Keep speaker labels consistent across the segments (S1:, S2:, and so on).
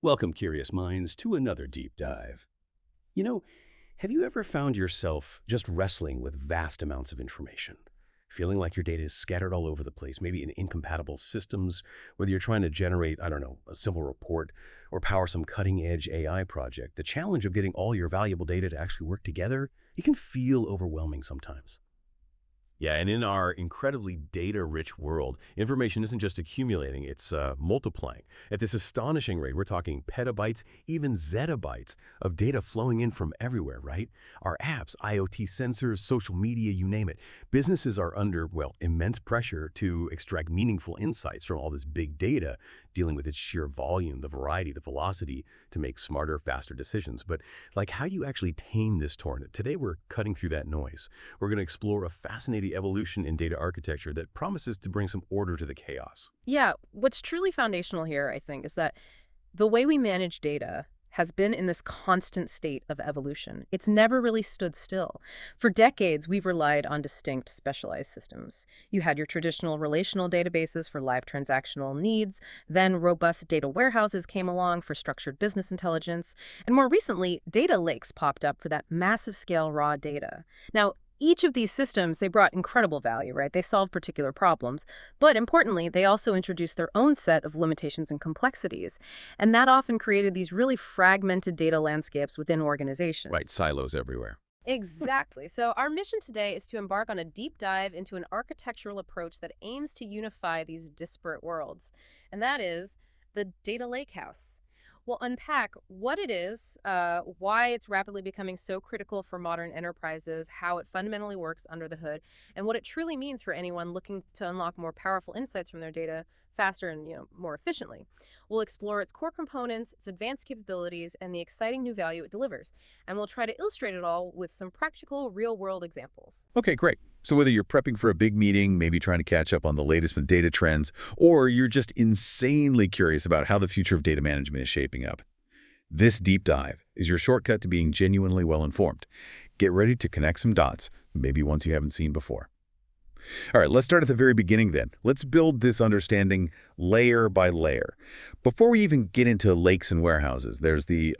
S1: Welcome, curious minds, to another deep dive. You know, have you ever found yourself just wrestling with vast amounts of information? Feeling like your data is scattered all over the place, maybe in incompatible systems, whether you're trying to generate, I don't know, a simple report or power some cutting-edge AI project. The challenge of getting all your valuable data to actually work together, it can feel overwhelming sometimes. Yeah, and in our incredibly data-rich world, information isn't just accumulating, it's multiplying. At this astonishing rate, we're talking petabytes, even zettabytes of data flowing in from everywhere, right? Our apps, IoT sensors, social media, you name it. Businesses are under, well, immense pressure to extract meaningful insights from all this big data, dealing with its sheer volume, the variety, the velocity, to make smarter, faster decisions. But like how you actually tame this torrent, today we're cutting through that noise. We're going to explore a fascinating evolution in data architecture that promises to bring some order to the chaos.
S2: Yeah, what's truly foundational here, I think, is that the way we manage data has been in this constant state of evolution. It's never really stood still. For decades, we've relied on distinct specialized systems. You had your traditional relational databases for live transactional needs, then robust data warehouses came along for structured business intelligence, and more recently, data lakes popped up for that massive scale raw data. Now, each of these systems, they brought incredible value, right? They solved particular problems. But importantly, they also introduced their own set of limitations and complexities. And that often created these really fragmented data landscapes within
S1: Right,
S2: organizations.
S1: silos everywhere.
S2: Exactly. So our mission today is to embark on a deep dive into an architectural approach that aims to unify these disparate worlds. And that is the data lakehouse. We'll unpack what it is, why it's rapidly becoming so critical for modern enterprises, how it fundamentally works under the hood, and what it truly means for anyone looking to unlock more powerful insights from their data faster and more efficiently. We'll explore its core components, its advanced capabilities, and the exciting new value it delivers. And we'll try to illustrate it all with some practical, real-world examples.
S3: Okay, great. So whether you're prepping for a big meeting, maybe trying to catch up on the latest with data trends, or you're just insanely curious about how the future of data management is shaping up, this deep dive is your shortcut to being genuinely well-informed. Get ready to connect some dots, maybe ones you haven't seen before. All right, let's start at the very beginning then. Let's build this understanding layer by layer. Before we even get into lakes and warehouses, there's the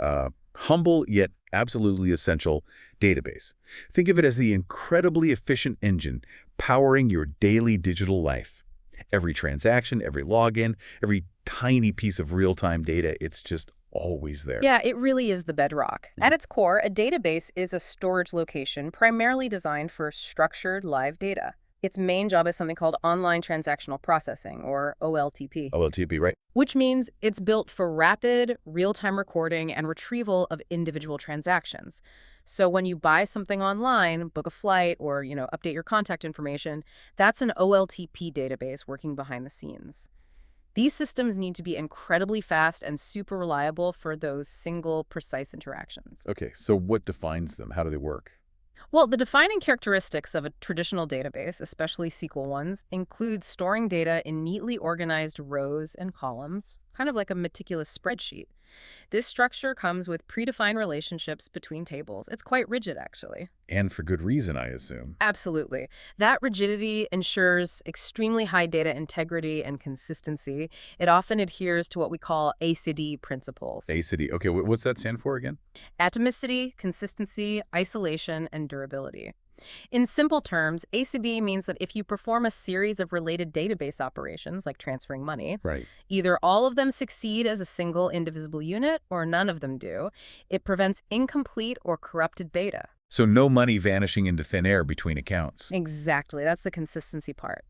S3: humble yet absolutely essential database. Think of it as the incredibly efficient engine powering your daily digital life. Every transaction, every login, every tiny piece of real-time data, it's just always there.
S2: Yeah, it really is the bedrock. At its core, a database is a storage location primarily designed for structured live data. Its main job is something called online transactional processing, or OLTP,
S3: OLTP, right?
S2: which means it's built for rapid, real-time recording and retrieval of individual transactions. So when you buy something online, book a flight, or update your contact information, that's an OLTP database working behind the scenes. These systems need to be incredibly fast and super reliable for those single, precise interactions.
S3: Okay, so what defines them? How do they work?
S2: Well, the defining characteristics of a traditional database, especially SQL ones, include storing data in neatly organized rows and columns, kind of like a meticulous spreadsheet. This structure comes with predefined relationships between tables. It's quite rigid, actually.
S3: And for good reason, I assume.
S2: Absolutely. That rigidity ensures extremely high data integrity and consistency. It often adheres to what we call ACID principles.
S3: ACID. Okay, what's that stand for again?
S2: Atomicity, consistency, isolation, and durability. In simple terms, ACID means that if you perform a series of related database operations, like transferring money,
S3: Right.
S2: either all of them succeed as a single indivisible unit or none of them do. It prevents incomplete or corrupted data.
S3: So no money vanishing into thin air between accounts.
S2: Exactly. That's the consistency part.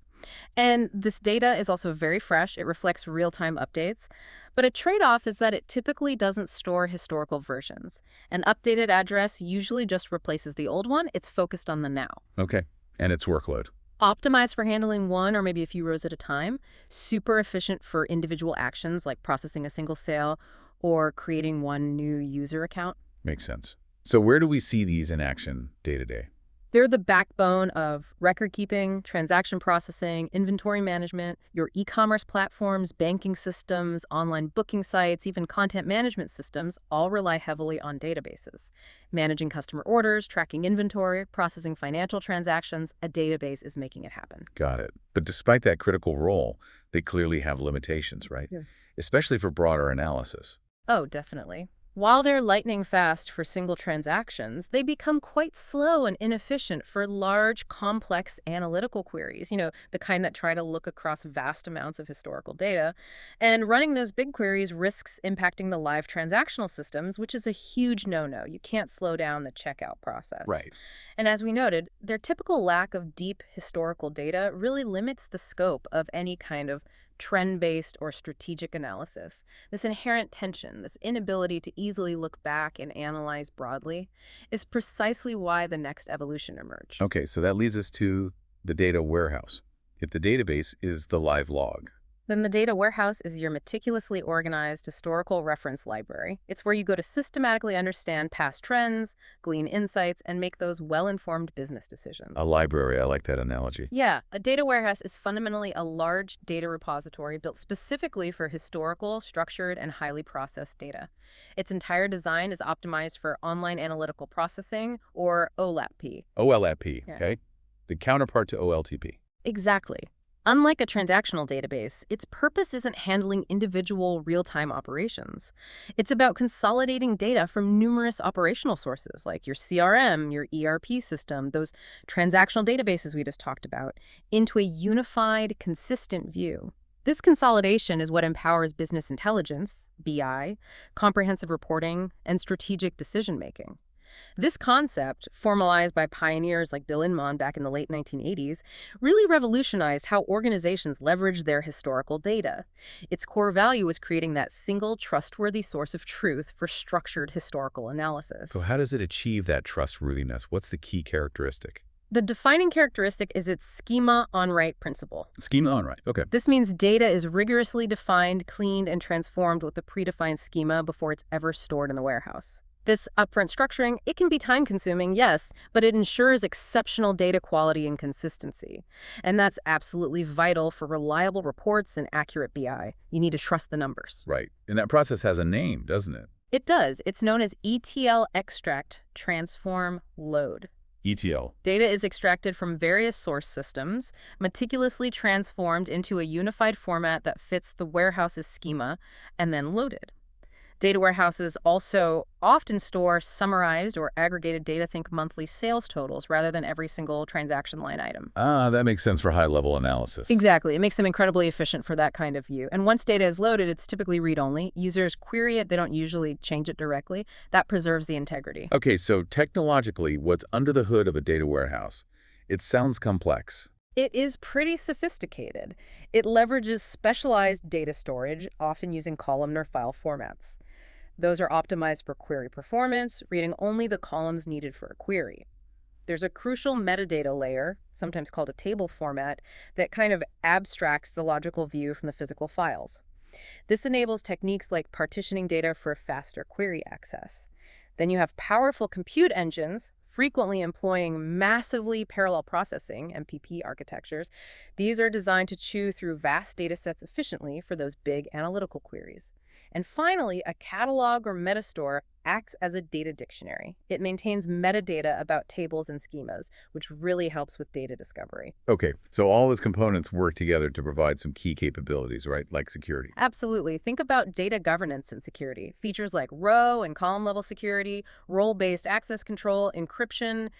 S2: And this data is also very fresh. It reflects real-time updates. But a trade-off is that it typically doesn't store historical versions. An updated address usually just replaces the old one. It's focused on the now.
S3: Okay, and its workload.
S2: Optimized for handling one or maybe a few rows at a time. Super efficient for individual actions like processing a single sale or creating one new user account.
S3: Makes sense. So where do we see these in action day to day?
S2: They're the backbone of record keeping, transaction processing, inventory management, your e-commerce platforms, banking systems, online booking sites, even content management systems all rely heavily on databases. Managing customer orders, tracking inventory, processing financial transactions, a database is making it happen.
S3: Got it. But despite that critical role, they clearly have limitations, right?
S2: Yeah.
S3: Especially for broader analysis.
S2: Oh, definitely. While they're lightning fast for single transactions, they become quite slow and inefficient for large, complex analytical queries, the kind that try to look across vast amounts of historical data. And running those big queries risks impacting the live transactional systems, which is a huge no-no. You can't slow down the checkout process.
S3: Right.
S2: And as we noted, their typical lack of deep historical data really limits the scope of any kind of trend-based or strategic analysis. This inherent tension, this inability to easily look back and analyze broadly, is precisely why the next evolution emerged.
S3: Okay, so that leads us to the data warehouse. If the database is the live log.
S2: Then the data warehouse is your meticulously organized historical reference library. It's where you go to systematically understand past trends, glean insights, and make those well-informed business decisions.
S3: A library, I like that analogy.
S2: Yeah, a data warehouse is fundamentally a large data repository built specifically for historical, structured, and highly processed data. Its entire design is optimized for online analytical processing, or OLAP.
S3: OLAP,
S2: Yeah.
S3: okay? The counterpart to OLTP.
S2: Exactly. Unlike a transactional database, its purpose isn't handling individual real-time operations. It's about consolidating data from numerous operational sources, like your CRM, your ERP system, those transactional databases we just talked about, into a unified, consistent view. This consolidation is what empowers business intelligence, BI, comprehensive reporting, and strategic decision-making. This concept, formalized by pioneers like Bill Inman back in the late 1980s, really revolutionized how organizations leverage their historical data. Its core value was creating that single, trustworthy source of truth for structured historical analysis.
S3: So how does it achieve that trustworthiness? What's the key characteristic?
S2: The defining characteristic is its schema on write principle.
S3: Schema on right. Okay.
S2: This means data is rigorously defined, cleaned, and transformed with a predefined schema before it's ever stored in the warehouse. This upfront structuring, it can be time-consuming, yes, but it ensures exceptional data quality and consistency. And that's absolutely vital for reliable reports and accurate BI. You need to trust the numbers.
S3: Right. And that process has a name, doesn't it?
S2: It does. It's known as ETL extract, transform, load.
S3: ETL.
S2: Data is extracted from various source systems, meticulously transformed into a unified format that fits the warehouse's schema, and then loaded. Data warehouses also often store summarized or aggregated data, think monthly sales totals, rather than every single transaction line item.
S3: Ah, that makes sense for high-level analysis.
S2: Exactly. It makes them incredibly efficient for that kind of view. And once data is loaded, it's typically read-only. Users query it. They don't usually change it directly. That preserves the integrity.
S3: Okay, so technologically, what's under the hood of a data warehouse? It sounds complex.
S2: It is pretty sophisticated. It leverages specialized data storage, often using columnar file formats. Those are optimized for query performance, reading only the columns needed for a query. There's a crucial metadata layer, sometimes called a table format, that kind of abstracts the logical view from the physical files. This enables techniques like partitioning data for faster query access. Then you have powerful compute engines, frequently employing massively parallel processing, MPP architectures. These are designed to chew through vast data sets efficiently for those big analytical queries. And finally, a catalog or metastore acts as a data dictionary. It maintains metadata about tables and schemas, which really helps with data discovery.
S3: Okay, so all those components work together to provide some key capabilities, right? Like security.
S2: Absolutely. Think about data governance and security. Features like row and column level security, role-based access control, encryption,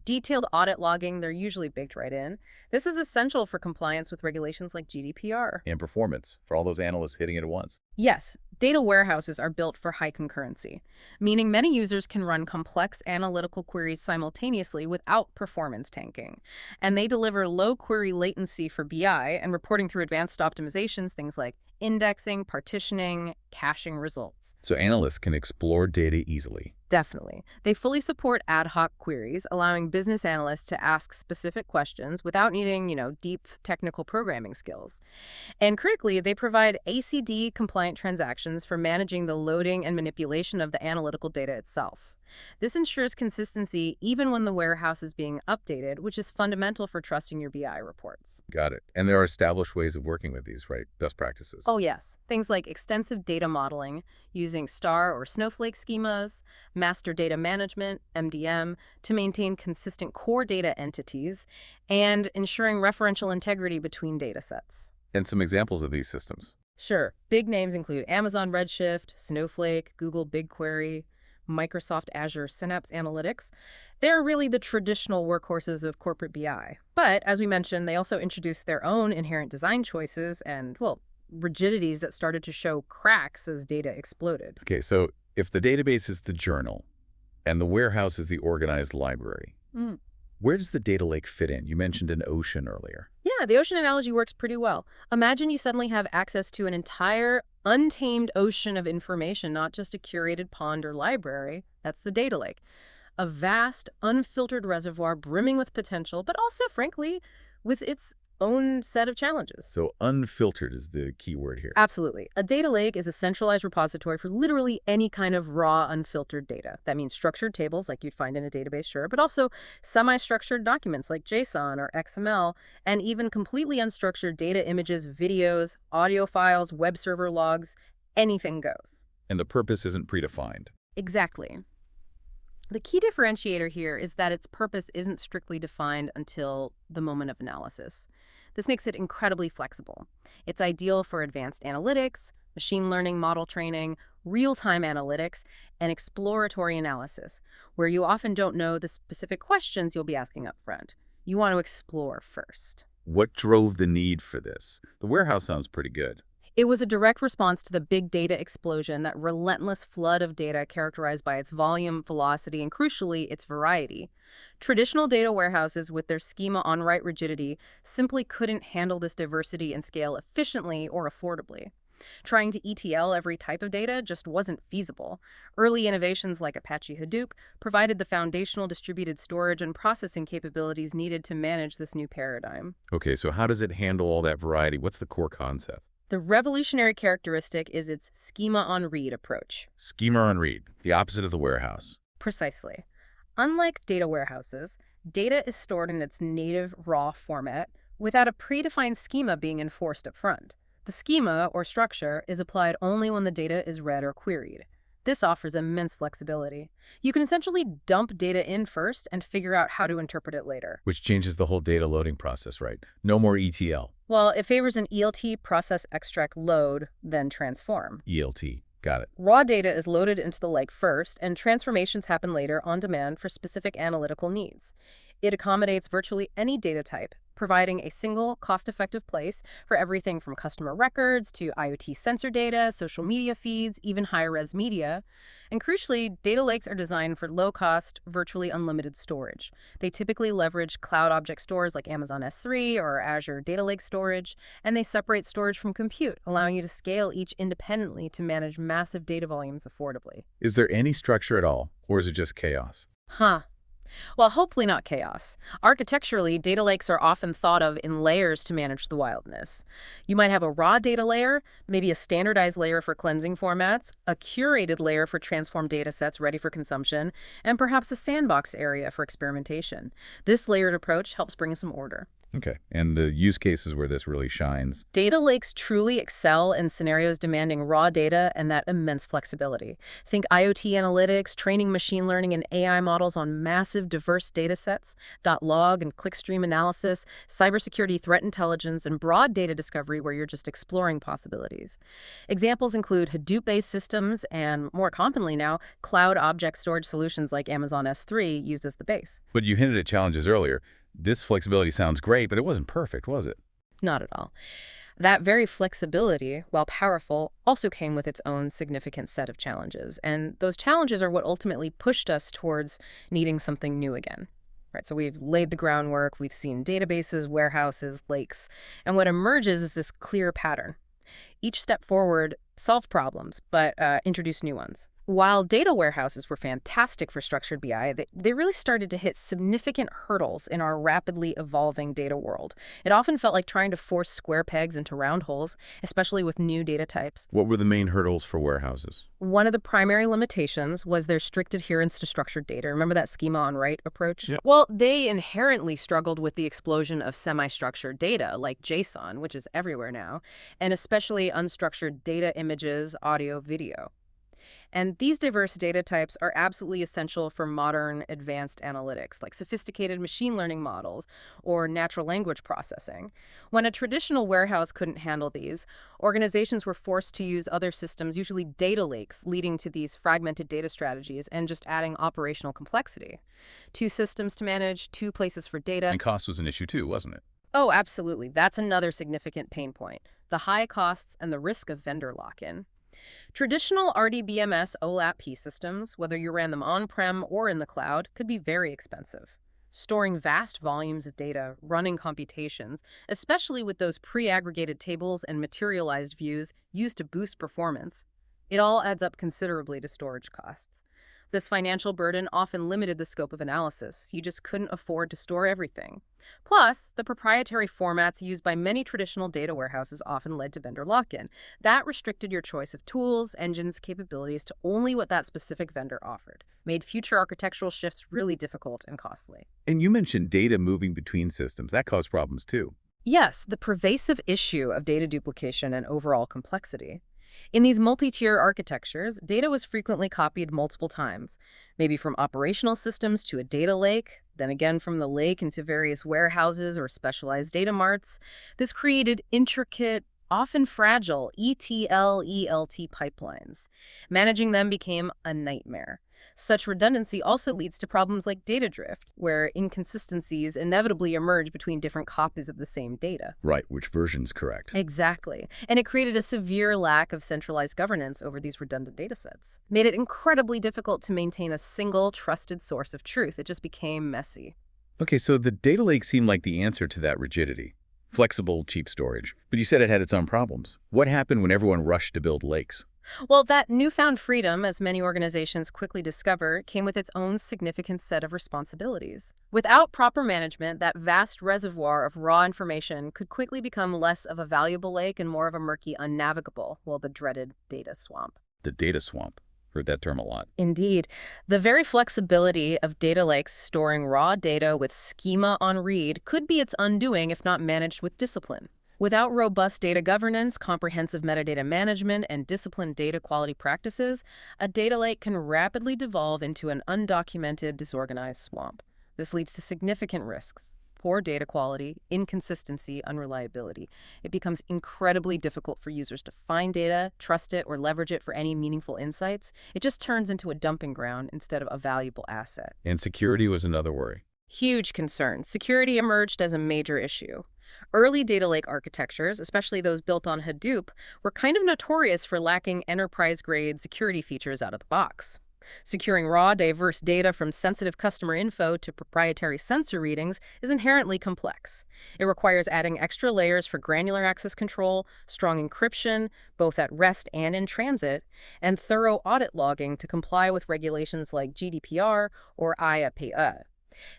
S2: detailed audit logging, they're usually baked right in. This is essential for compliance with regulations like GDPR.
S3: And performance for all those analysts hitting it at once.
S2: Yes, data warehouses are built for high concurrency, meaning many users can run complex analytical queries simultaneously without performance tanking. And they deliver low query latency for BI and reporting through advanced optimizations, things like indexing, partitioning, caching results.
S3: So analysts can explore data easily.
S2: Definitely. They fully support ad hoc queries, allowing business analysts to ask specific questions without needing, deep technical programming skills. And critically, they provide ACD-compliant transactions for managing the loading and manipulation of the analytical data itself. This ensures consistency even when the warehouse is being updated, which is fundamental for trusting your BI reports.
S3: Got it. And there are established ways of working with these, right? Best practices.
S2: Oh, yes. Things like extensive data modeling, using star or snowflake schemas, master data management, MDM, to maintain consistent core data entities, and ensuring referential integrity between data sets.
S3: And some examples of these systems.
S2: Sure, big names include Amazon Redshift, Snowflake, Google BigQuery, Microsoft Azure Synapse Analytics. They're really the traditional workhorses of corporate BI. But as we mentioned, they also introduced their own inherent design choices and, well, rigidities that started to show cracks as data exploded.
S3: Okay, so if the database is the journal and the warehouse is the organized library, where does the data lake fit in? You mentioned an ocean earlier.
S2: Yeah, the ocean analogy works pretty well. Imagine you suddenly have access to an entire untamed ocean of information, not just a curated pond or library. That's the data lake. A vast, unfiltered reservoir brimming with potential, but also, frankly, with its own set of challenges.
S3: So unfiltered is the key word here.
S2: Absolutely. A data lake is a centralized repository for literally any kind of raw, unfiltered data. That means structured tables like you'd find in a database, sure, but also semi-structured documents like JSON or XML, and even completely unstructured data images, videos, audio files, web server logs, anything goes.
S3: And the purpose isn't predefined.
S2: Exactly. The key differentiator here is that its purpose isn't strictly defined until the moment of analysis. This makes it incredibly flexible. It's ideal for advanced analytics, machine learning model training, real-time analytics, and exploratory analysis, where you often don't know the specific questions you'll be asking up front. You want to explore first.
S3: What drove the need for this? The warehouse sounds pretty good.
S2: It was a direct response to the big data explosion, that relentless flood of data characterized by its volume, velocity, and crucially, its variety. Traditional data warehouses, with their schema-on-write rigidity, simply couldn't handle this diversity and scale efficiently or affordably. Trying to ETL every type of data just wasn't feasible. Early innovations like Apache Hadoop provided the foundational distributed storage and processing capabilities needed to manage this new paradigm.
S3: Okay, so how does it handle all that variety? What's the core concept?
S2: The revolutionary characteristic is its schema-on-read approach.
S3: Schema on read, the opposite of the warehouse.
S2: Precisely. Unlike data warehouses, data is stored in its native raw format without a predefined schema being enforced up front. The schema, or structure, is applied only when the data is read or queried. This offers immense flexibility. You can essentially dump data in first and figure out how to interpret it later.
S3: Which changes the whole data loading process, right? No more ETL.
S2: Well, it favors an ELT, process, extract, load, then transform.
S3: ELT. Got it.
S2: Raw data is loaded into the lake first, and transformations happen later on demand for specific analytical needs. It accommodates virtually any data type, providing a single, cost-effective place for everything from customer records to IoT sensor data, social media feeds, even high-res media. And crucially, data lakes are designed for low-cost, virtually unlimited storage. They typically leverage cloud object stores like Amazon S3 or Azure Data Lake Storage, and they separate storage from compute, allowing you to scale each independently to manage massive data volumes affordably.
S3: Is there any structure at all, or is it just chaos?
S2: Well, hopefully not chaos. Architecturally, data lakes are often thought of in layers to manage the wildness. You might have a raw data layer, maybe a standardized layer for cleansing formats, a curated layer for transformed data sets ready for consumption, and perhaps a sandbox area for experimentation. This layered approach helps bring some order.
S3: Okay, and the use cases where this really shines?
S2: Data lakes truly excel in scenarios demanding raw data and that immense flexibility. Think IoT analytics, training machine learning and AI models on massive, diverse data sets, .log and clickstream analysis, cybersecurity threat intelligence, and broad data discovery where you're just exploring possibilities. Examples include Hadoop-based systems and, more commonly now, cloud object storage solutions like Amazon S3 used as the base.
S3: But you hinted at challenges earlier. This flexibility sounds great, but it wasn't perfect, was it?
S2: Not at all. That very flexibility, while powerful, also came with its own significant set of challenges. And those challenges are what ultimately pushed us towards needing something new again. Right, so we've laid the groundwork, we've seen databases, warehouses, lakes, and what emerges is this clear pattern. Each step forward solved problems, but introduced new ones. While data warehouses were fantastic for structured BI, they really started to hit significant hurdles in our rapidly evolving data world. It often felt like trying to force square pegs into round holes, especially with new data types.
S3: What were the main hurdles for warehouses?
S2: One of the primary limitations was their strict adherence to structured data. Remember that schema-on-write approach?
S3: Yeah.
S2: Well, they inherently struggled with the explosion of semi-structured data, like JSON, which is everywhere now, and especially unstructured data, images, audio, video. And these diverse data types are absolutely essential for modern advanced analytics, like sophisticated machine learning models or natural language processing. When a traditional warehouse couldn't handle these, organizations were forced to use other systems, usually data lakes, leading to these fragmented data strategies and just adding operational complexity. Two systems to manage, two places for data.
S3: And cost was an issue too, wasn't it?
S2: Oh, absolutely. That's another significant pain point: the high costs and the risk of vendor lock-in. Traditional RDBMS OLAP systems, whether you ran them on-prem or in the cloud, could be very expensive. Storing vast volumes of data, running computations, especially with those pre-aggregated tables and materialized views used to boost performance, it all adds up considerably to storage costs. This financial burden often limited the scope of analysis. You just couldn't afford to store everything. Plus, the proprietary formats used by many traditional data warehouses often led to vendor lock-in. That restricted your choice of tools, engines, capabilities to only what that specific vendor offered, made future architectural shifts really difficult and costly.
S3: And you mentioned data moving between systems. That caused problems too.
S2: Yes, the pervasive issue of data duplication and overall complexity. In these multi-tier architectures, data was frequently copied multiple times, maybe from operational systems to a data lake, then again from the lake into various warehouses or specialized data marts. This created intricate, often fragile ETL/ELT pipelines. Managing them became a nightmare. Such redundancy also leads to problems like data drift, where inconsistencies inevitably emerge between different copies of the same data.
S3: Right, which version's correct.
S2: Exactly. And it created a severe lack of centralized governance over these redundant datasets. Made it incredibly difficult to maintain a single, trusted source of truth. It just became messy.
S3: Okay, so the data lake seemed like the answer to that rigidity. Flexible, cheap storage. But you said it had its own problems. What happened when everyone rushed to build lakes?
S2: Well, that newfound freedom, as many organizations quickly discover, came with its own significant set of responsibilities. Without proper management, that vast reservoir of raw information could quickly become less of a valuable lake and more of a murky, unnavigable, well, the dreaded data swamp.
S3: The data swamp. Heard that term a lot.
S2: Indeed. The very flexibility of data lakes storing raw data with schema on read could be its undoing if not managed with discipline. Without robust data governance, comprehensive metadata management, and disciplined data quality practices, a data lake can rapidly devolve into an undocumented, disorganized swamp. This leads to significant risks: poor data quality, inconsistency, unreliability. It becomes incredibly difficult for users to find data, trust it, or leverage it for any meaningful insights. It just turns into a dumping ground instead of a valuable asset.
S3: And security was another worry.
S2: Huge concern. Security emerged as a major issue. Early data lake architectures, especially those built on Hadoop, were kind of notorious for lacking enterprise-grade security features out of the box. Securing raw, diverse data from sensitive customer info to proprietary sensor readings is inherently complex. It requires adding extra layers for granular access control, strong encryption, both at rest and in transit, and thorough audit logging to comply with regulations like GDPR or IAPA.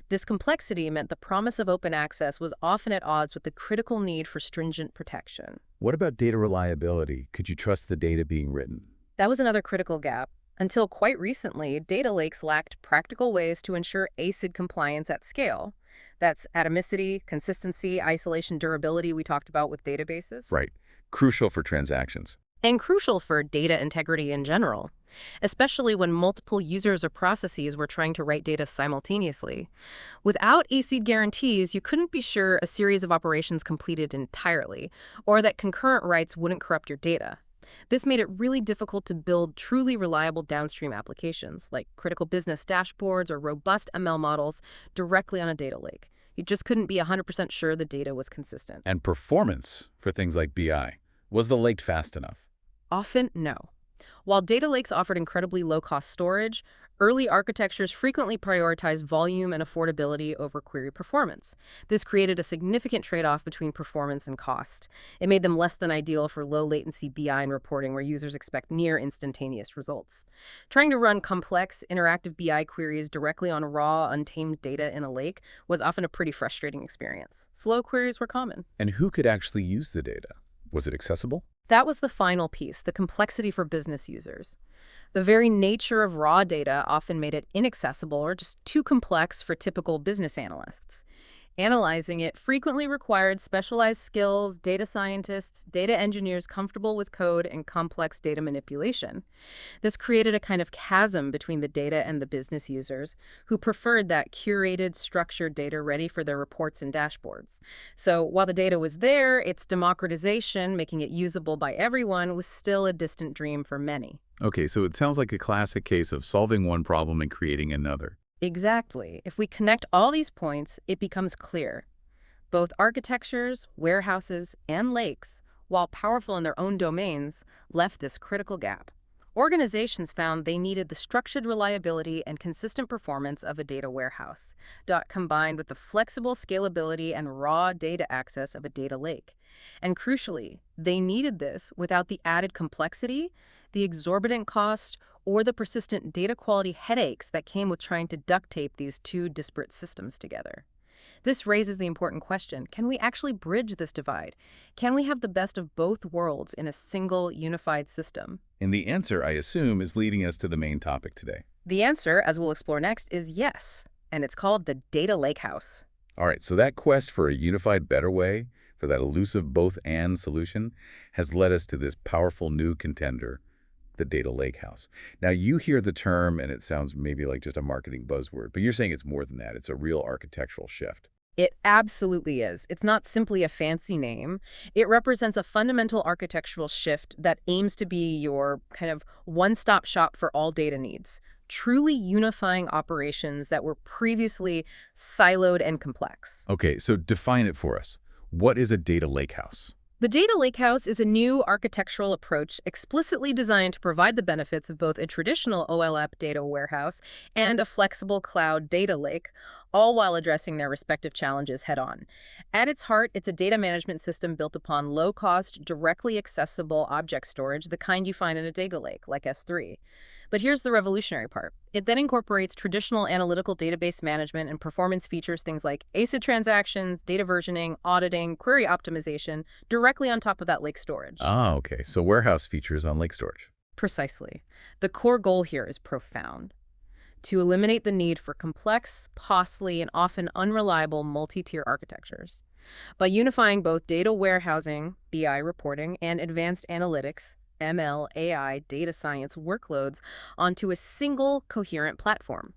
S2: This complexity meant the promise of open access was often at odds with the critical need for stringent protection.
S3: What about data reliability? Could you trust the data being written?
S2: That was another critical gap. Until quite recently, data lakes lacked practical ways to ensure ACID compliance at scale. That's atomicity, consistency, isolation, durability we talked about with databases.
S3: Right. Crucial for transactions.
S2: And crucial for data integrity in general, especially when multiple users or processes were trying to write data simultaneously. Without ACID guarantees, you couldn't be sure a series of operations completed entirely, or that concurrent writes wouldn't corrupt your data. This made it really difficult to build truly reliable downstream applications, like critical business dashboards or robust ML models, directly on a data lake. You just couldn't be 100% sure the data was consistent.
S3: And performance for things like BI. Was the lake fast enough?
S2: Often, no. While data lakes offered incredibly low-cost storage, early architectures frequently prioritized volume and affordability over query performance. This created a significant trade-off between performance and cost. It made them less than ideal for low-latency BI and reporting where users expect near-instantaneous results. Trying to run complex, interactive BI queries directly on raw, untamed data in a lake was often a pretty frustrating experience. Slow queries were common.
S3: And who could actually use the data? Was it accessible?
S2: That was the final piece, the complexity for business users. The very nature of raw data often made it inaccessible or just too complex for typical business analysts. Analyzing it frequently required specialized skills, data scientists, data engineers comfortable with code and complex data manipulation. This created a kind of chasm between the data and the business users, who preferred that curated, structured data ready for their reports and dashboards. So while the data was there, its democratization, making it usable by everyone, was still a distant dream for many.
S3: Okay, so it sounds like a classic case of solving one problem and creating another.
S2: Exactly. If we connect all these points, it becomes clear. Both architectures, warehouses, and lakes, while powerful in their own domains, left this critical gap. Organizations found they needed the structured reliability and consistent performance of a data warehouse, combined with the flexible scalability and raw data access of a data lake. And crucially, they needed this without the added complexity, the exorbitant cost, or the persistent data quality headaches that came with trying to duct tape these two disparate systems together. This raises the important question, can we actually bridge this divide? Can we have the best of both worlds in a single, unified system?
S3: And the answer, I assume, is leading us to the main topic today.
S2: The answer, as we'll explore next, is yes, and it's called the Data Lakehouse.
S3: All right, so that quest for a unified, better way, for that elusive both-and solution, has led us to this powerful new contender, the data lakehouse. Now, you hear the term, and it sounds maybe like just a marketing buzzword, but you're saying it's more than that. It's a real architectural shift.
S2: It absolutely is. It's not simply a fancy name. It represents a fundamental architectural shift that aims to be your kind of one-stop shop for all data needs, truly unifying operations that were previously siloed and complex.
S3: Okay, so define it for us. What is a data lakehouse?
S2: The Data Lakehouse is a new architectural approach explicitly designed to provide the benefits of both a traditional OLAP data warehouse and a flexible cloud data lake, all while addressing their respective challenges head-on. At its heart, it's a data management system built upon low-cost, directly accessible object storage, the kind you find in a data lake, like S3. But here's the revolutionary part. It then incorporates traditional analytical database management and performance features, things like ACID transactions, data versioning, auditing, query optimization, directly on top of that lake storage.
S3: Ah, okay. So warehouse features on lake storage.
S2: Precisely. The core goal here is profound: to eliminate the need for complex, costly, and often unreliable multi-tier architectures. By unifying both data warehousing, BI reporting, and advanced analytics, ML, AI, data science workloads onto a single coherent platform.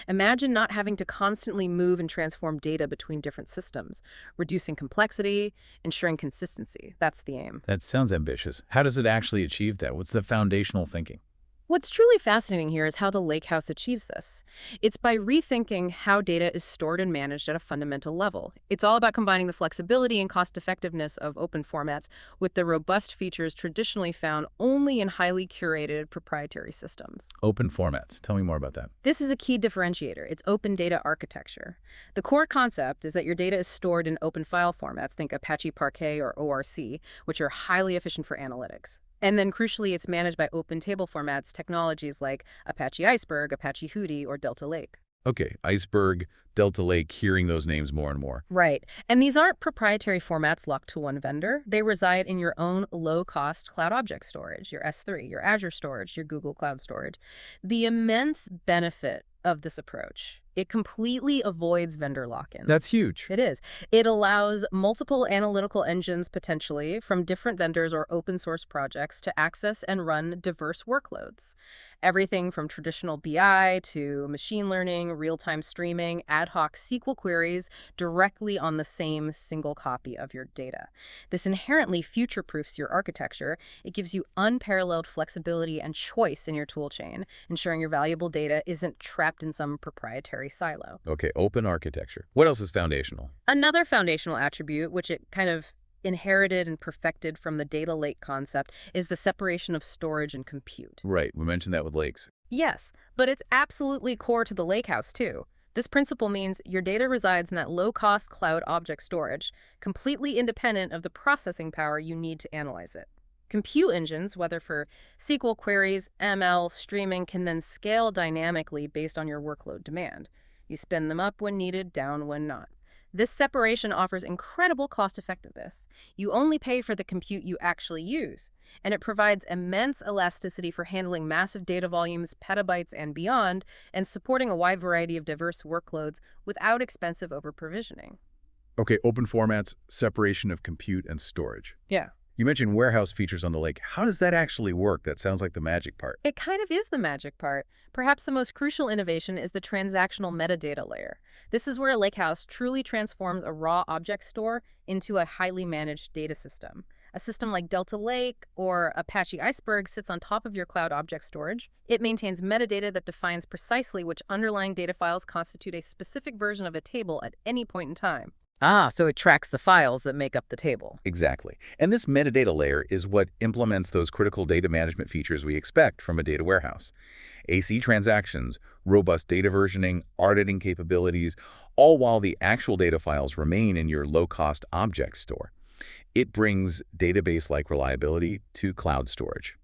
S2: Imagine not having to constantly move and transform data between different systems, reducing complexity, ensuring consistency. That's the aim.
S3: That sounds ambitious. How does it actually achieve that? What's the foundational thinking?
S2: What's truly fascinating here is how the Lakehouse achieves this. It's by rethinking how data is stored and managed at a fundamental level. It's all about combining the flexibility and cost-effectiveness of open formats with the robust features traditionally found only in highly curated proprietary systems.
S3: Open formats. Tell me more about that.
S2: This is a key differentiator. It's open data architecture. The core concept is that your data is stored in open file formats, think Apache Parquet or ORC, which are highly efficient for analytics. And then, crucially, it's managed by open table formats, technologies like Apache Iceberg, Apache Hudi, or Delta Lake.
S3: Okay, Iceberg, Delta Lake, hearing those names more and more.
S2: Right. And these aren't proprietary formats locked to one vendor. They reside in your own low-cost cloud object storage, your S3, your Azure storage, your Google Cloud Storage. The immense benefit of this approach: it completely avoids vendor lock-in.
S3: That's huge.
S2: It is. It allows multiple analytical engines, potentially, from different vendors or open source projects to access and run diverse workloads. Everything from traditional BI to machine learning, real-time streaming, ad hoc SQL queries directly on the same single copy of your data. This inherently future-proofs your architecture. It gives you unparalleled flexibility and choice in your toolchain, ensuring your valuable data isn't trapped in some proprietary silo.
S3: Okay, open architecture. What else is foundational?
S2: Another foundational attribute, which it kind of inherited and perfected from the data lake concept, is the separation of storage and compute.
S3: Right, we mentioned that with lakes.
S2: Yes, but it's absolutely core to the Lakehouse, too. This principle means your data resides in that low-cost cloud object storage, completely independent of the processing power you need to analyze it. Compute engines, whether for SQL queries, ML, streaming, can then scale dynamically based on your workload demand. You spin them up when needed, down when not. This separation offers incredible cost-effectiveness. You only pay for the compute you actually use, and it provides immense elasticity for handling massive data volumes, petabytes and beyond, and supporting a wide variety of diverse workloads without expensive over-provisioning.
S3: Okay, open formats, separation of compute and storage.
S2: Yeah.
S3: You mentioned warehouse features on the lake. How does that actually work? That sounds like the magic part.
S2: It kind of is the magic part. Perhaps the most crucial innovation is the transactional metadata layer. This is where a lakehouse truly transforms a raw object store into a highly managed data system. A system like Delta Lake or Apache Iceberg sits on top of your cloud object storage. It maintains metadata that defines precisely which underlying data files constitute a specific version of a table at any point in time. Ah, so it tracks the files that make up the table.
S3: Exactly. And this metadata layer is what implements those critical data management features we expect from a data warehouse. AC transactions, robust data versioning, auditing capabilities, all while the actual data files remain in your low-cost object store. It brings database-like reliability to cloud storage.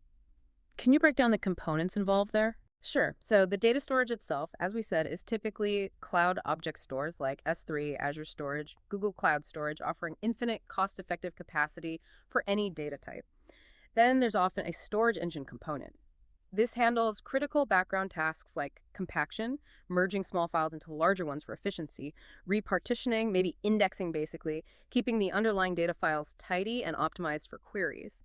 S2: Can you break down the components involved there? Sure. So the data storage itself, as we said, is typically cloud object stores like S3, Azure Storage, Google Cloud Storage, offering infinite cost-effective capacity for any data type. Then there's often a storage engine component. This handles critical background tasks like compaction, merging small files into larger ones for efficiency, repartitioning, maybe indexing basically, keeping the underlying data files tidy and optimized for queries.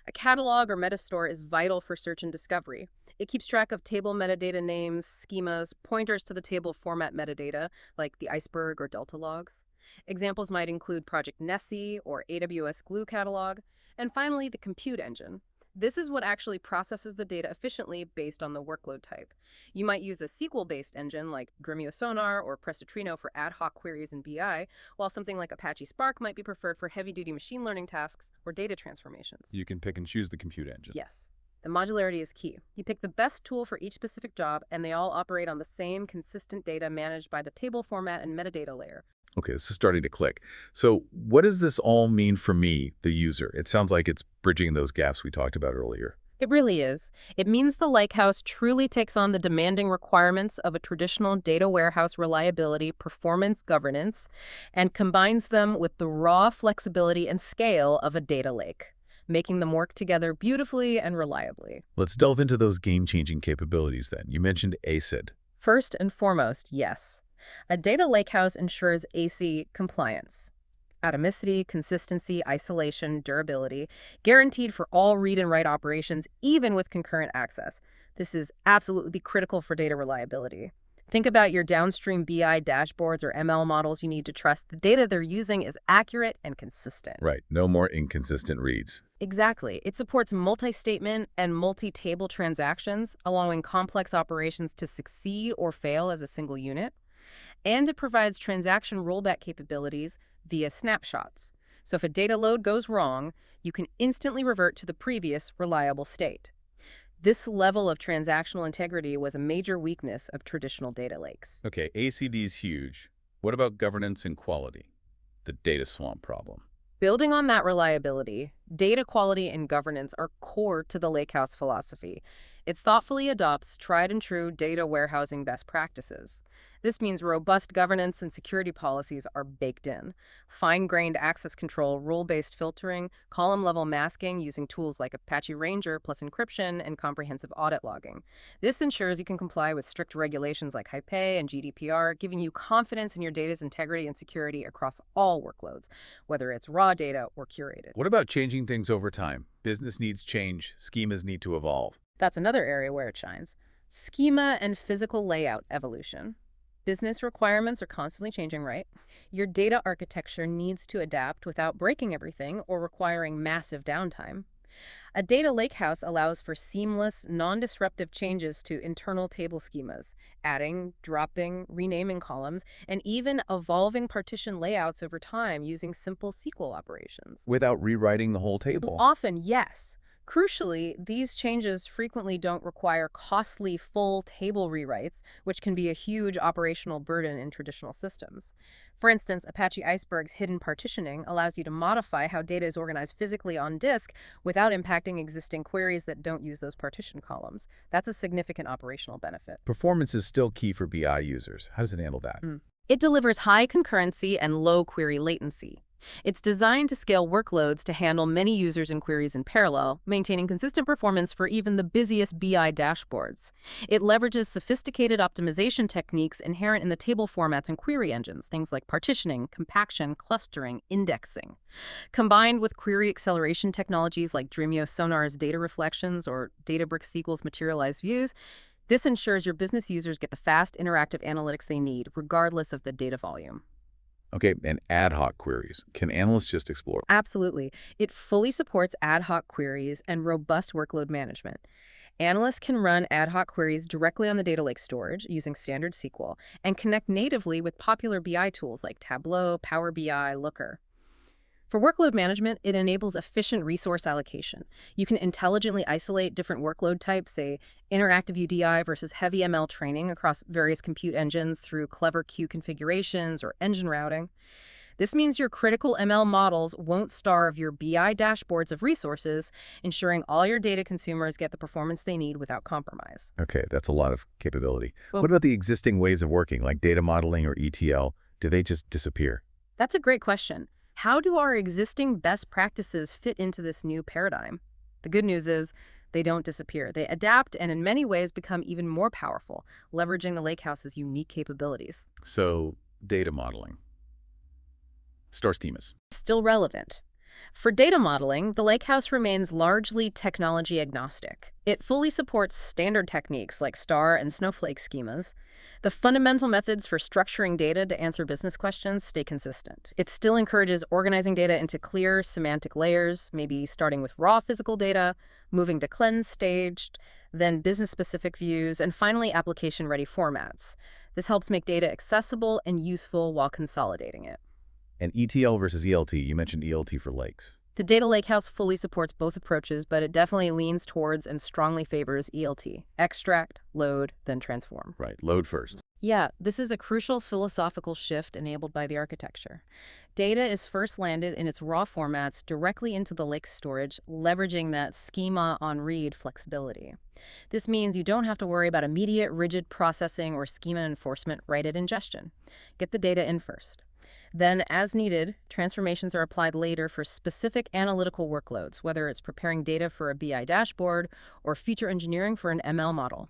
S2: A catalog or metastore is vital for search and discovery. It keeps track of table metadata names, schemas, pointers to the table format metadata, like the Iceberg or Delta logs. Examples might include Project Nessie or AWS Glue catalog. And finally, the compute engine. This is what actually processes the data efficiently based on the workload type. You might use a SQL-based engine like Dremio Sonar or Prestatrino for ad hoc queries in BI, while something like Apache Spark might be preferred for heavy-duty machine learning tasks or data transformations.
S3: You can pick and choose the compute engine.
S2: Yes. The modularity is key. You pick the best tool for each specific job, and they all operate on the same consistent data managed by the table format and metadata layer.
S3: Okay, this is starting to click. So what does this all mean for me, the user? It sounds like it's bridging those gaps we talked about earlier.
S2: It really is. It means the Lakehouse truly takes on the demanding requirements of a traditional data warehouse reliability, performance, governance, and combines them with the raw flexibility and scale of a data lake, making them work together beautifully and reliably.
S3: Let's delve into those game-changing capabilities then. You mentioned ACID.
S2: First and foremost, yes. A data lakehouse ensures AC compliance. Atomicity, consistency, isolation, durability, guaranteed for all read and write operations, even with concurrent access. This is absolutely critical for data reliability. Think about your downstream BI dashboards or ML models you need to trust the data they're using is accurate and consistent.
S3: Right, no more inconsistent reads.
S2: Exactly. It supports multi-statement and multi-table transactions, allowing complex operations to succeed or fail as a single unit. And it provides transaction rollback capabilities via snapshots. So if a data load goes wrong, you can instantly revert to the previous reliable state. This level of transactional integrity was a major weakness of traditional data lakes.
S3: Okay, ACD is huge. What about governance and quality? The data swamp problem.
S2: Building on that reliability, data quality and governance are core to the Lakehouse philosophy. It thoughtfully adopts tried and true data warehousing best practices. This means robust governance and security policies are baked in. Fine-grained access control, rule-based filtering, column-level masking using tools like Apache Ranger plus encryption and comprehensive audit logging. This ensures you can comply with strict regulations like HIPAA and GDPR, giving you confidence in your data's integrity and security across all workloads, whether it's raw data or curated.
S3: What about changing things over time? Business needs change, schemas need to evolve.
S2: That's another area where it shines. Schema and physical layout evolution. Business requirements are constantly changing, right? Your data architecture needs to adapt without breaking everything or requiring massive downtime. A data lakehouse allows for seamless, non-disruptive changes to internal table schemas, adding, dropping, renaming columns, and even evolving partition layouts over time using simple SQL operations.
S3: Without rewriting the whole table.
S2: Often, yes. Crucially, these changes frequently don't require costly full table rewrites, which can be a huge operational burden in traditional systems. For instance, Apache Iceberg's hidden partitioning allows you to modify how data is organized physically on disk without impacting existing queries that don't use those partition columns. That's a significant operational benefit.
S3: Performance is still key for BI users. How does it handle that?
S2: It delivers high concurrency and low query latency. It's designed to scale workloads to handle many users and queries in parallel, maintaining consistent performance for even the busiest BI dashboards. It leverages sophisticated optimization techniques inherent in the table formats and query engines, things like partitioning, compaction, clustering, indexing. Combined with query acceleration technologies like Dremio Sonar's data reflections or Databricks SQL's materialized views, this ensures your business users get the fast, interactive analytics they need, regardless of the data volume.
S3: Okay, and ad hoc queries. Can analysts just explore?
S2: Absolutely. It fully supports ad hoc queries and robust workload management. Analysts can run ad hoc queries directly on the data lake storage using standard SQL and connect natively with popular BI tools like Tableau, Power BI, Looker. For workload management, it enables efficient resource allocation. You can intelligently isolate different workload types, say interactive UDI versus heavy ML training across various compute engines through clever queue configurations or engine routing. This means your critical ML models won't starve your BI dashboards of resources, ensuring all your data consumers get the performance they need without compromise.
S3: Okay, that's a lot of capability.
S2: Well,
S3: What about the existing ways of working, like data modeling or ETL? Do they just disappear?
S2: that's a great question. How do our existing best practices fit into this new paradigm? The good news is they don't disappear. They adapt and in many ways become even more powerful, leveraging the Lakehouse's unique capabilities.
S3: So, data modeling. Star schemas.
S2: Still relevant. For data modeling, the Lakehouse remains largely technology agnostic. It fully supports standard techniques like star and snowflake schemas. The fundamental methods for structuring data to answer business questions stay consistent. It still encourages organizing data into clear semantic layers, maybe starting with raw physical data, moving to cleansed staged, then business-specific views, and finally application-ready formats. This helps make data accessible and useful while consolidating it.
S3: And ETL versus ELT. You mentioned ELT for lakes.
S2: The Data Lakehouse fully supports both approaches, but it definitely leans towards and strongly favors ELT. Extract, load, then transform.
S3: Right, load first.
S2: Yeah, this is a crucial philosophical shift enabled by the architecture. Data is first landed in its raw formats directly into the lake storage, leveraging that schema on read flexibility. This means you don't have to worry about immediate rigid processing or schema enforcement right at ingestion. Get the data in first. Then, as needed, transformations are applied later for specific analytical workloads, whether it's preparing data for a BI dashboard or feature engineering for an ML model.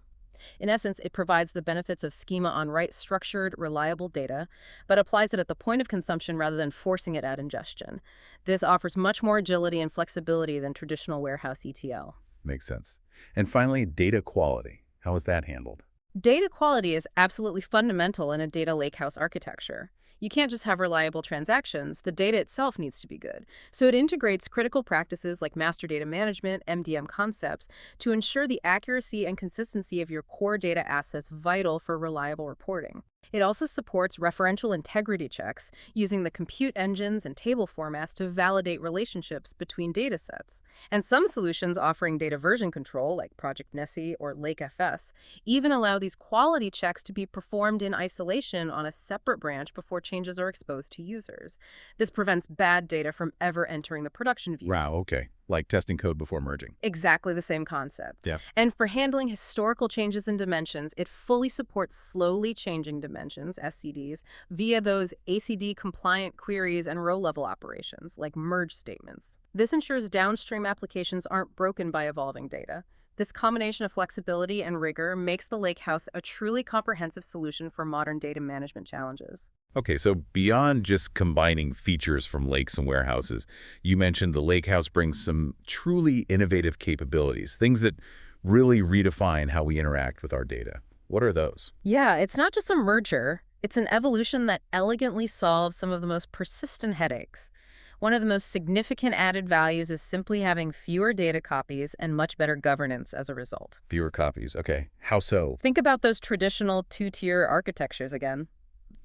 S2: In essence, it provides the benefits of schema on write structured, reliable data, but applies it at the point of consumption rather than forcing it at ingestion. This offers much more agility and flexibility than traditional warehouse ETL.
S3: Makes sense. And finally, data quality. How is that handled?
S2: Data quality is absolutely fundamental in a data lakehouse architecture. You can't just have reliable transactions. The data itself needs to be good. So it integrates critical practices like master data management, MDM concepts, to ensure the accuracy and consistency of your core data assets vital for reliable reporting. It also supports referential integrity checks using the compute engines and table formats to validate relationships between datasets. And some solutions offering data version control, like Project Nessie or LakeFS, even allow these quality checks to be performed in isolation on a separate branch before changes are exposed to users. This prevents bad data from ever entering the production view.
S3: Wow, okay. Like testing code before merging.
S2: Exactly the same concept.
S3: Yeah.
S2: And for handling historical changes in dimensions, it fully supports slowly changing dimensions, SCDs, via those ACD-compliant queries and row-level operations, like merge statements. This ensures downstream applications aren't broken by evolving data. This combination of flexibility and rigor makes the Lakehouse a truly comprehensive solution for modern data management challenges.
S3: Okay, so beyond just combining features from lakes and warehouses, you mentioned the Lakehouse brings some truly innovative capabilities, things that really redefine how we interact with our data. What are those?
S2: Yeah, it's not just a merger. It's an evolution that elegantly solves some of the most persistent headaches. One of the most significant added values is simply having fewer data copies and much better governance as a result.
S3: Fewer copies. Okay, how so?
S2: Think about those traditional two-tier architectures again.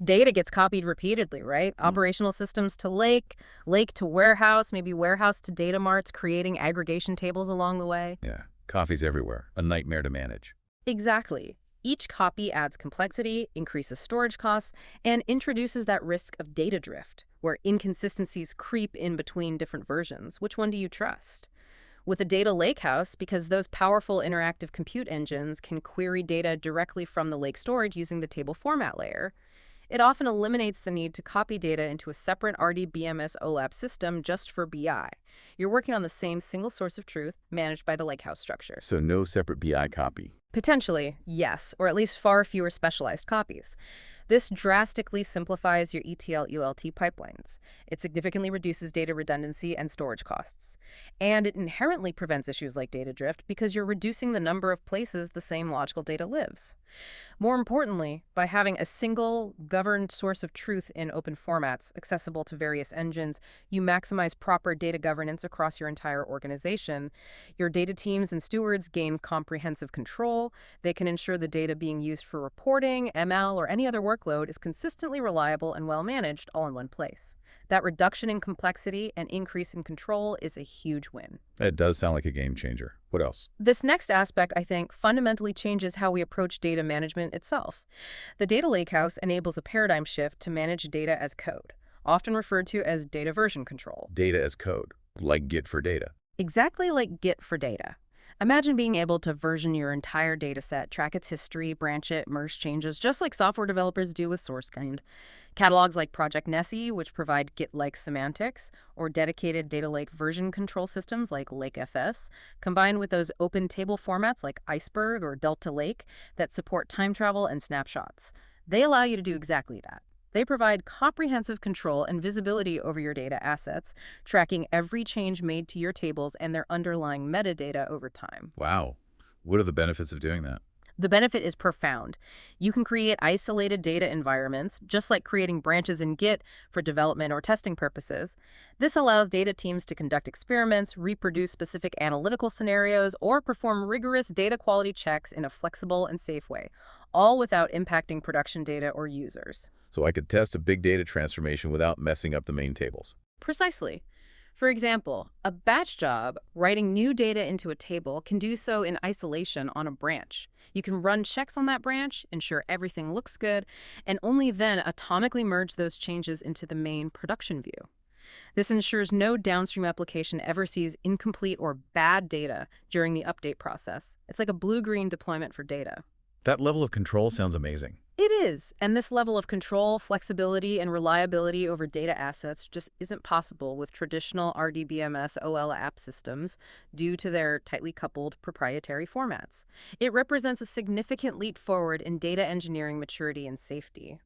S2: Data gets copied repeatedly, right? Operational systems to lake, lake to warehouse, maybe warehouse to data marts, creating aggregation tables along the way.
S3: Yeah, copies everywhere. A nightmare to manage.
S2: Exactly. Each copy adds complexity, increases storage costs, and introduces that risk of data drift, where inconsistencies creep in between different versions. Which one do you trust? With a data lakehouse, because those powerful interactive compute engines can query data directly from the lake storage using the table format layer, It often eliminates the need to copy data into a separate RDBMS OLAP system just for BI. You're working on the same single source of truth managed by the Lakehouse structure.
S3: So no separate BI copy.
S2: Potentially, yes, or at least far fewer specialized copies. This drastically simplifies your ETL/ULT pipelines. It significantly reduces data redundancy and storage costs. And it inherently prevents issues like data drift because you're reducing the number of places the same logical data lives. More importantly, by having a single, governed source of truth in open formats, accessible to various engines, you maximize proper data governance across your entire organization. Your data teams and stewards gain comprehensive control. They can ensure the data being used for reporting, ML, or any other workload is consistently reliable and well managed all in one place. That reduction in complexity and increase in control is a huge win.
S3: That does sound like a game changer. What else?
S2: This next aspect, I think, fundamentally changes how we approach data management itself. The data lakehouse enables a paradigm shift to manage data as code, often referred to as data version control.
S3: Data as code, like Git for data.
S2: Exactly like Git for data. Imagine being able to version your entire dataset, track its history, branch it, merge changes, just like software developers do with SourceKind. Catalogs like Project Nessie, which provide Git-like semantics, or dedicated data lake version control systems like LakeFS, combined with those open table formats like Iceberg or Delta Lake that support time travel and snapshots. They allow you to do exactly that. They provide comprehensive control and visibility over your data assets, tracking every change made to your tables and their underlying metadata over time.
S3: Wow. What are the benefits of doing that?
S2: The benefit is profound. You can create isolated data environments, just like creating branches in Git for development or testing purposes. This allows data teams to conduct experiments, reproduce specific analytical scenarios, or perform rigorous data quality checks in a flexible and safe way, all without impacting production data or users.
S3: So I could test a big data transformation without messing up the main tables.
S2: Precisely. For example, a batch job writing new data into a table can do so in isolation on a branch. You can run checks on that branch, ensure everything looks good, and only then atomically merge those changes into the main production view. This ensures no downstream application ever sees incomplete or bad data during the update process. It's like a blue-green deployment for data.
S3: That level of control sounds amazing.
S2: It is, and this level of control, flexibility, and reliability over data assets just isn't possible with traditional RDBMS OLAP systems due to their tightly coupled proprietary formats. It represents a significant leap forward in data engineering maturity and safety.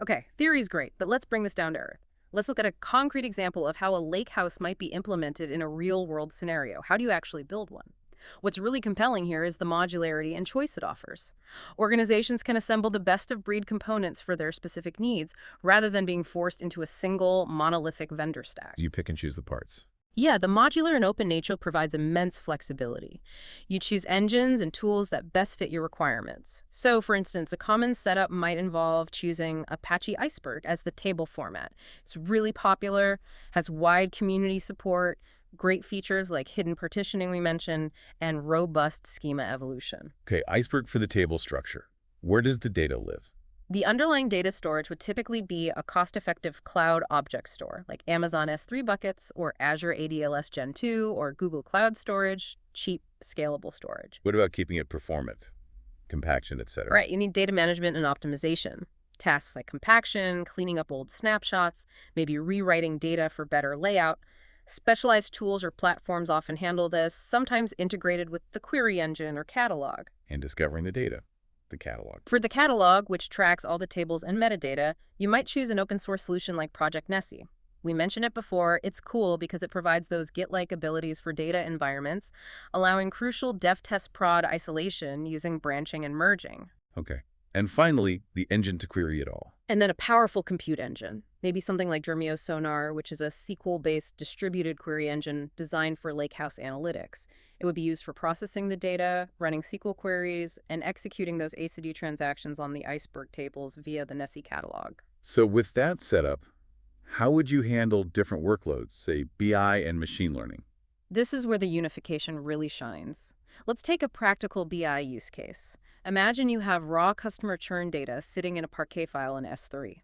S2: Okay, theory's great, but let's bring this down to earth. Let's look at a concrete example of how a lakehouse might be implemented in a real-world scenario. How do you actually build one? What's really compelling here is the modularity and choice it offers. Organizations can assemble the best-of-breed components for their specific needs rather than being forced into a single, monolithic vendor stack.
S3: You pick and choose the parts.
S2: Yeah, the modular and open nature provides immense flexibility. You choose engines and tools that best fit your requirements. So, for instance, a common setup might involve choosing Apache Iceberg as the table format. It's really popular, has wide community support, great features like hidden partitioning we mentioned, and robust schema evolution.
S3: Okay, Iceberg for the table structure. Where does the data live?
S2: The underlying data storage would typically be a cost-effective cloud object store, like Amazon S3 buckets or Azure ADLS Gen 2 or Google Cloud Storage, cheap, scalable storage.
S3: What about keeping it performant, compaction, etc.?
S2: Right, you need data management and optimization. Tasks like compaction, cleaning up old snapshots, maybe rewriting data for better layout. Specialized tools or platforms often handle this, sometimes integrated with the query engine or catalog.
S3: And discovering the data, the catalog.
S2: For the catalog, which tracks all the tables and metadata, you might choose an open source solution like Project Nessie. We mentioned it before, it's cool because it provides those Git-like abilities for data environments, allowing crucial dev test prod isolation using branching and merging.
S3: Okay. And finally, the engine to query it all.
S2: And then a powerful compute engine, maybe something like Dremio Sonar, which is a SQL-based distributed query engine designed for Lakehouse analytics. It would be used for processing the data, running SQL queries, and executing those ACD transactions on the Iceberg tables via the Nessie catalog.
S3: So with that setup, how would you handle different workloads, say BI and machine learning?
S2: This is where the unification really shines. Let's take a practical BI use case. Imagine you have raw customer churn data sitting in a Parquet file in S3.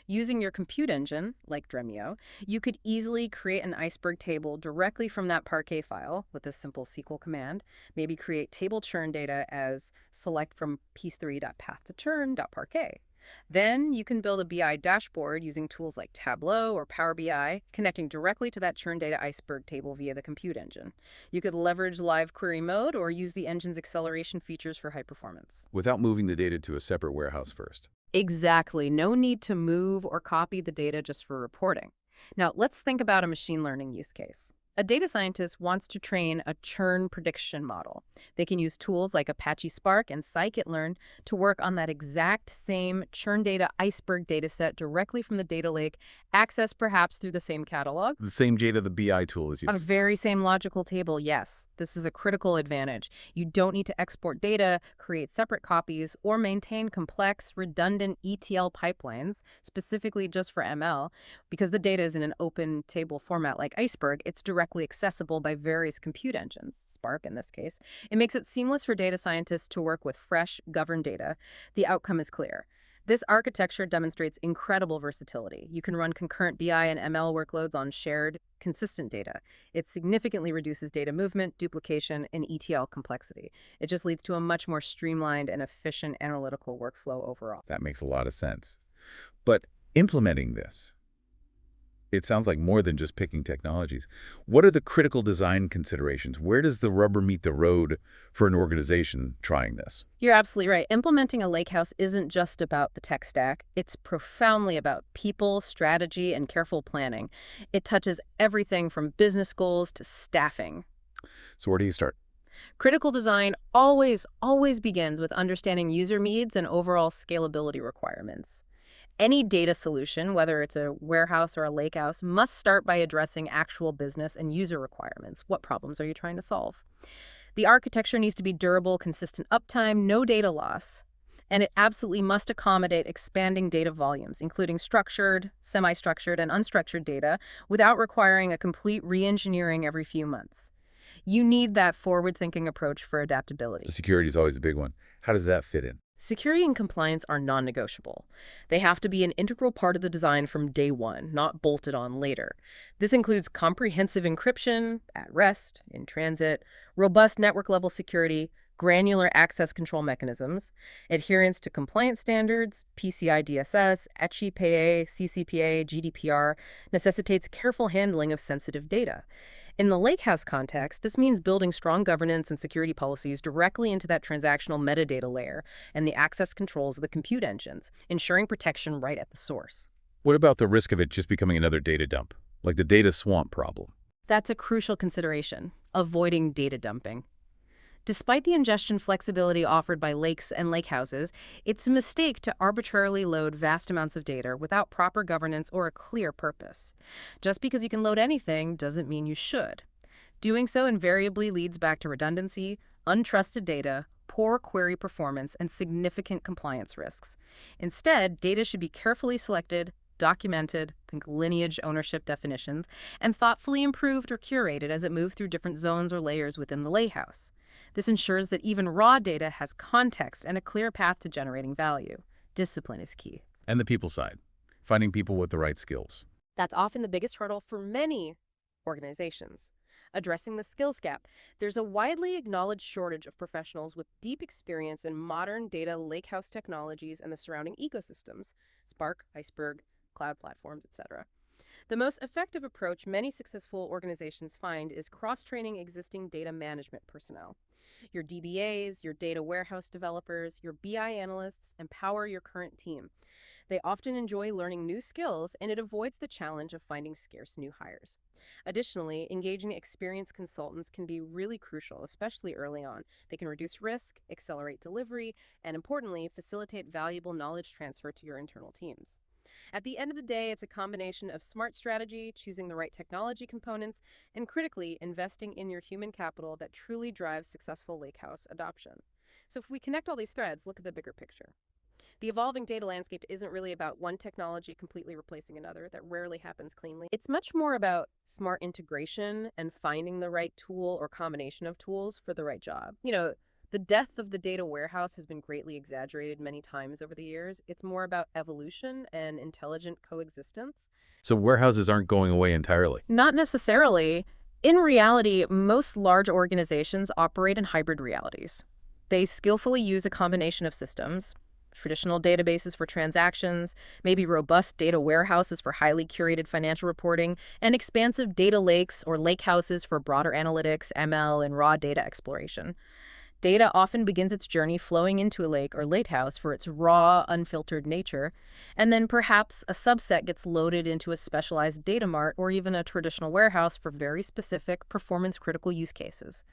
S2: Using your compute engine, like Dremio, you could easily create an Iceberg table directly from that Parquet file with a simple SQL command. Maybe create table churn data as select from piece3.path to churn.parquet. Then you can build a BI dashboard using tools like Tableau or Power BI, connecting directly to that churn data iceberg table via the compute engine. You could leverage live query mode or use the engine's acceleration features for high performance.
S3: Without moving the data to a separate warehouse first.
S2: Exactly. No need to move or copy the data just for reporting. Now, let's think about a machine learning use case. A data scientist wants to train a churn prediction model. They can use tools like Apache Spark and scikit-learn to work on that exact same churn data iceberg dataset directly from the data lake, accessed perhaps through the same catalog.
S3: The same data the BI tool is
S2: A
S3: using.
S2: very same logical table, yes. This is a critical advantage. You don't need to export data, create separate copies, or maintain complex, redundant ETL pipelines, specifically just for ML. Because the data is in an open table format like Iceberg, it's directly accessible by various compute engines, Spark in this case. It makes it seamless for data scientists to work with fresh, governed data. The outcome is clear. This architecture demonstrates incredible versatility. You can run concurrent BI and ML workloads on shared, consistent data. It significantly reduces data movement, duplication, and ETL complexity. It just leads to a much more streamlined and efficient analytical workflow overall.
S3: That makes a lot of sense. But implementing this, it sounds like more than just picking technologies. What are the critical design considerations? Where does the rubber meet the road for an organization trying this?
S2: You're absolutely right. Implementing a lakehouse isn't just about the tech stack. It's profoundly about people, strategy, and careful planning. It touches everything from business goals to staffing.
S3: So where do you start?
S2: Critical design always begins with understanding user needs and overall scalability requirements. Any data solution, whether it's a warehouse or a lakehouse, must start by addressing actual business and user requirements. What problems are you trying to solve? The architecture needs to be durable, consistent uptime, no data loss, and it absolutely must accommodate expanding data volumes, including structured, semi-structured, and unstructured data, without requiring a complete re-engineering every few months. You need that forward-thinking approach for adaptability.
S3: The security is always a big one. How does that fit in?
S2: Security and compliance are non-negotiable. They have to be an integral part of the design from day one, not bolted on later. This includes comprehensive encryption, at rest, in transit, robust network-level security, granular access control mechanisms, adherence to compliance standards, PCI DSS, HIPAA, CCPA, GDPR, necessitates careful handling of sensitive data. In the Lakehouse context, this means building strong governance and security policies directly into that transactional metadata layer and the access controls of the compute engines, ensuring protection right at the source.
S3: What about the risk of it just becoming another data dump, like the data swamp problem?
S2: That's a crucial consideration, avoiding data dumping. Despite the ingestion flexibility offered by lakes and lakehouses, it's a mistake to arbitrarily load vast amounts of data without proper governance or a clear purpose. Just because you can load anything doesn't mean you should. Doing so invariably leads back to redundancy, untrusted data, poor query performance, and significant compliance risks. Instead, data should be carefully selected, documented, think lineage ownership definitions, and thoughtfully improved or curated as it moves through different zones or layers within the lakehouse. This ensures that even raw data has context and a clear path to generating value. Discipline is key.
S3: And the people side, finding people with the right skills.
S2: That's often the biggest hurdle for many organizations. Addressing the skills gap, there's a widely acknowledged shortage of professionals with deep experience in modern data lakehouse technologies and the surrounding ecosystems, Spark, Iceberg, cloud platforms, etc. The most effective approach many successful organizations find is cross-training existing data management personnel. Your DBAs, your data warehouse developers, your BI analysts empower your current team. They often enjoy learning new skills, and it avoids the challenge of finding scarce new hires. Additionally, engaging experienced consultants can be really crucial, especially early on. They can reduce risk, accelerate delivery, and importantly, facilitate valuable knowledge transfer to your internal teams. At the end of the day, it's a combination of smart strategy, choosing the right technology components, and critically, investing in your human capital that truly drives successful lakehouse adoption. So if we connect all these threads, look at the bigger picture. The evolving data landscape isn't really about one technology completely replacing another. That rarely happens cleanly. It's much more about smart integration and finding the right tool or combination of tools for the right job. The death of the data warehouse has been greatly exaggerated many times over the years. It's more about evolution and intelligent coexistence.
S3: So warehouses aren't going away entirely.
S2: Not necessarily. In reality, most large organizations operate in hybrid realities. They skillfully use a combination of systems, traditional databases for transactions, maybe robust data warehouses for highly curated financial reporting, and expansive data lakes or lakehouses for broader analytics, ML, and raw data exploration. Data often begins its journey flowing into a lake or lakehouse for its raw, unfiltered nature, and then perhaps a subset gets loaded into a specialized data mart or even a traditional warehouse for very specific performance-critical use cases.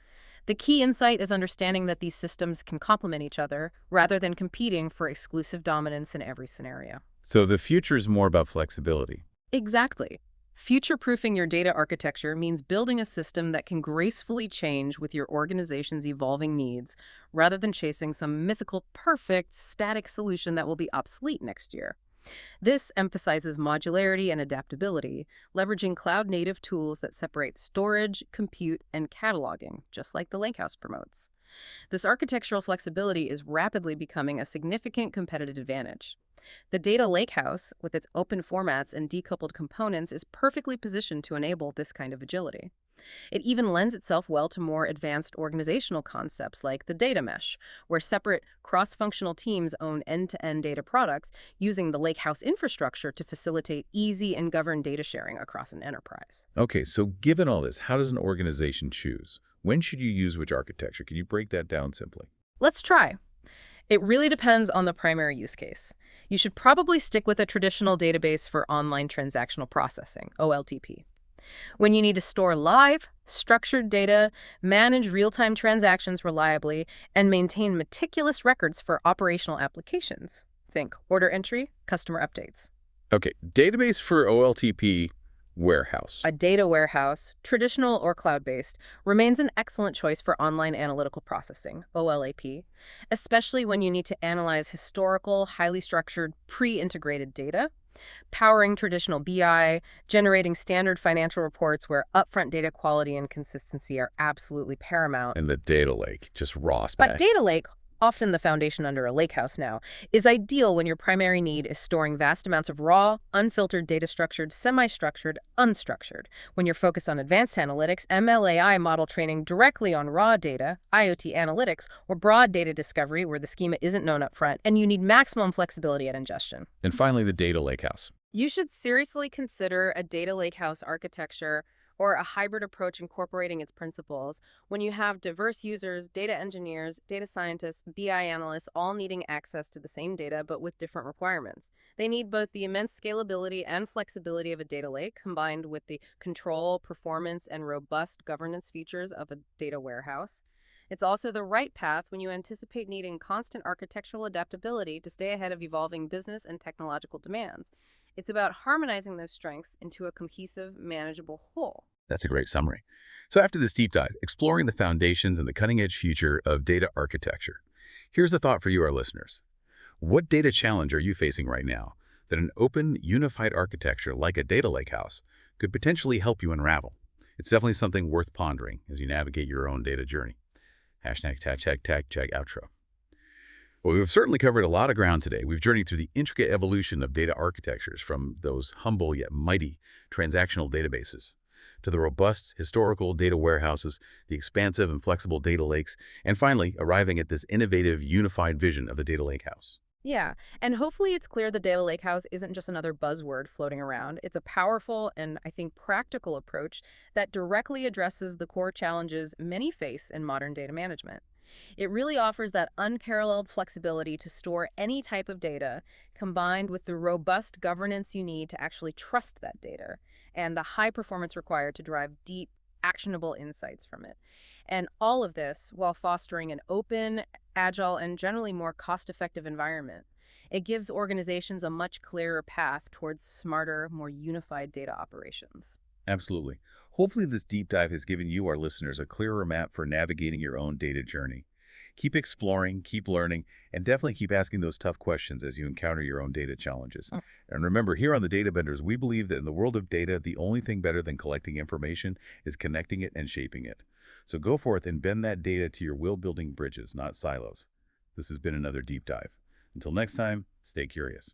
S2: The key insight is understanding that these systems can complement each other rather than competing for exclusive dominance in every scenario.
S3: So the future is more about flexibility.
S2: Exactly. Future-proofing your data architecture means building a system that can gracefully change with your organization's evolving needs, rather than chasing some mythical, perfect, static solution that will be obsolete next year. This emphasizes modularity and adaptability, leveraging cloud-native tools that separate storage, compute, and cataloging, just like the Lakehouse promotes. This architectural flexibility is rapidly becoming a significant competitive advantage. The data lakehouse, with its open formats and decoupled components, is perfectly positioned to enable this kind of agility. It even lends itself well to more advanced organizational concepts like the data mesh, where separate cross-functional teams own end-to-end data products using the lakehouse infrastructure to facilitate easy and governed data sharing across an enterprise.
S3: Okay, so given all this, how does an organization choose? When should you use which architecture? Can you break that down simply?
S2: Let's try. It really depends on the primary use case. You should probably stick with a traditional database for online transactional processing, OLTP. When you need to store live, structured data, manage real-time transactions reliably, and maintain meticulous records for operational applications. Think order entry, customer updates.
S3: Okay, database for OLTP warehouse.
S2: A data warehouse, traditional or cloud-based, remains an excellent choice for online analytical processing, OLAP, especially when you need to analyze historical, highly structured, pre-integrated data, powering traditional BI, generating standard financial reports where upfront data quality and consistency are absolutely paramount.
S3: And the data lake, just raw
S2: But
S3: spec.
S2: data lake, often the foundation under a lakehouse now, is ideal when your primary need is storing vast amounts of raw, unfiltered data structured, semi-structured, unstructured. When you're focused on advanced analytics, ML/AI model training directly on raw data, IoT analytics, or broad data discovery where the schema isn't known up front, and you need maximum flexibility at ingestion.
S3: And finally, the data lakehouse.
S2: You should seriously consider a data lakehouse architecture or a hybrid approach incorporating its principles when you have diverse users, data engineers, data scientists, BI analysts, all needing access to the same data but with different requirements. They need both the immense scalability and flexibility of a data lake combined with the control, performance, and robust governance features of a data warehouse. It's also the right path when you anticipate needing constant architectural adaptability to stay ahead of evolving business and technological demands. It's about harmonizing those strengths into a cohesive, manageable whole.
S3: That's a great summary. So after this deep dive, exploring the foundations and the cutting-edge future of data architecture, here's a thought for you, our listeners. What data challenge are you facing right now that an open, unified architecture like a data lakehouse could potentially help you unravel? It's definitely something worth pondering as you navigate your own data journey. Hashtag tag outro. Well, we've certainly covered a lot of ground today. We've journeyed through the intricate evolution of data architectures, from those humble yet mighty transactional databases to the robust historical data warehouses, the expansive and flexible data lakes, and finally arriving at this innovative, unified vision of the data lakehouse.
S2: Yeah, and hopefully it's clear the data lakehouse isn't just another buzzword floating around. It's a powerful and, I think, practical approach that directly addresses the core challenges many face in modern data management. It really offers that unparalleled flexibility to store any type of data, combined with the robust governance you need to actually trust that data, and the high performance required to derive deep, actionable insights from it. And all of this while fostering an open, agile, and generally more cost-effective environment. It gives organizations a much clearer path towards smarter, more unified data operations.
S3: Absolutely. Hopefully this deep dive has given you, our listeners, a clearer map for navigating your own data journey. Keep exploring, keep learning, and definitely keep asking those tough questions as you encounter your own data challenges. And remember, here on the Data Benders, we believe that in the world of data, the only thing better than collecting information is connecting it and shaping it. So go forth and bend that data to your will-building bridges, not silos. This has been another deep dive. Until next time, stay curious.